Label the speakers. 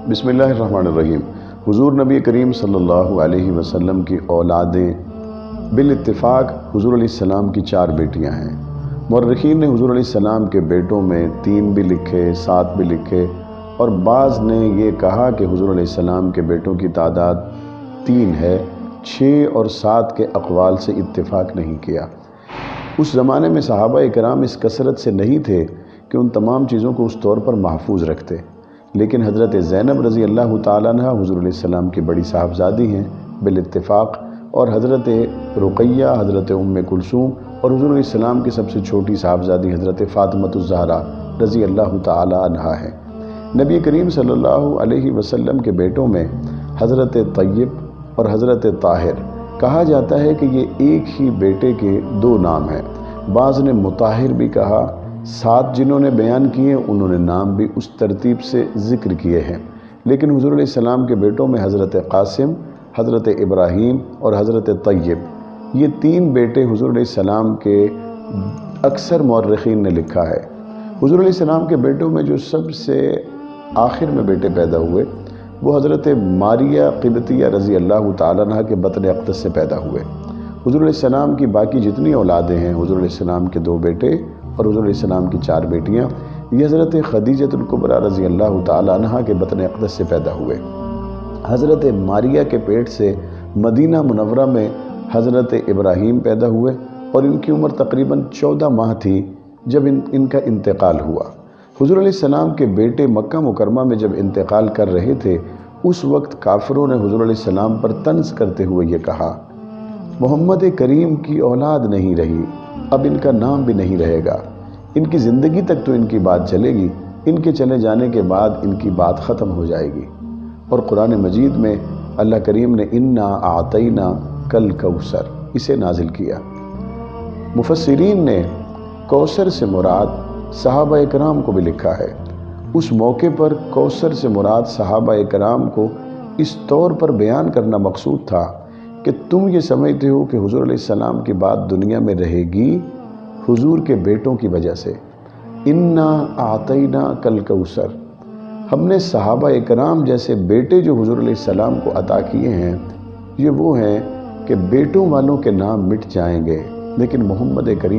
Speaker 1: بسم اللہ الرحمن الرحیم۔ حضور نبی کریم صلی اللہ علیہ وسلم کی اولادیں بالاتفاق حضور علیہ السلام کی 4 بیٹیاں ہیں۔ مورخین نے حضور علیہ السلام کے بیٹوں میں 3 بھی لکھے، 7 بھی لکھے، اور بعض نے یہ کہا کہ حضور علیہ السلام کے بیٹوں کی تعداد 3 ہے۔ 6 اور 7 کے اقوال سے اتفاق نہیں کیا۔ اس زمانے میں صحابہ کرام اس کثرت سے نہیں تھے کہ ان تمام چیزوں کو اس طور پر محفوظ رکھتے، لیکن حضرت زینب رضی اللہ تعالیٰ عنہ حضور علیہ السلام کی بڑی صاحبزادی ہیں بالاتفاق، اور حضرت رقیہ، حضرت کلثوم اور حضور علیہ السلام کی سب سے چھوٹی صاحبزادی حضرت فاطمہ الزہرا رضی اللہ تعالیٰ عنہا ہے۔ نبی کریم صلی اللہ علیہ وسلم کے بیٹوں میں حضرت طیب اور حضرت طاہر کہا جاتا ہے کہ یہ ایک ہی بیٹے کے 2 نام ہیں۔ بعض نے مطہر بھی کہا۔ 7 جنہوں نے بیان کیے انہوں نے نام بھی اس ترتیب سے ذکر کیے ہیں، لیکن حضور علیہ السلام کے بیٹوں میں حضرت قاسم، حضرت ابراہیم اور حضرت طیب، یہ 3 بیٹے حضور علیہ السلام کے اکثر مورخین نے لکھا ہے۔ حضور علیہ السلام کے بیٹوں میں جو سب سے آخر میں بیٹے پیدا ہوئے وہ حضرت ماریہ قبطیہ رضی اللہ تعالیٰ عنہ کے بطن اقدس سے پیدا ہوئے۔ حضور علیہ السلام کی باقی جتنی اولادیں ہیں، حضور علیہ السلام کے 2 بیٹے اور حضور علیہ السلام کی 4 بیٹیاں، یہ حضرت خدیجۃ الکبریٰ رضی اللہ تعالیٰ عنہ کے بطن اقدس سے پیدا ہوئے۔ حضرت ماریہ کے پیٹ سے مدینہ منورہ میں حضرت ابراہیم پیدا ہوئے، اور ان کی عمر تقریباً 14 ماہ تھی جب ان کا انتقال ہوا۔ حضور علیہ السلام کے بیٹے مکہ مکرمہ میں جب انتقال کر رہے تھے، اس وقت کافروں نے حضور علیہ السلام پر طنز کرتے ہوئے یہ کہا، محمد کریم کی اولاد نہیں رہی، اب ان کا نام بھی نہیں رہے گا، ان کی زندگی تک تو ان کی بات چلے گی، ان کے چلے جانے کے بعد ان کی بات ختم ہو جائے گی۔ اور قرآن مجید میں اللہ کریم نے انا اعطینا کل کوثر اسے نازل کیا۔ مفسرین نے کوثر سے مراد صحابہ کرام کو بھی لکھا ہے۔ اس موقع پر کوثر سے مراد صحابہ کرام کو اس طور پر بیان کرنا مقصود تھا کہ تم یہ سمجھتے ہو کہ حضور علیہ السلام کی بات دنیا میں رہے گی حضور کے بیٹوں کی وجہ سے۔ انا اعطینا کل کوثر، ہم نے صحابہ کرام جیسے بیٹے جو حضور علیہ السلام کو عطا کیے ہیں، یہ وہ ہیں کہ بیٹوں والوں کے نام مٹ جائیں گے، لیکن محمد کریم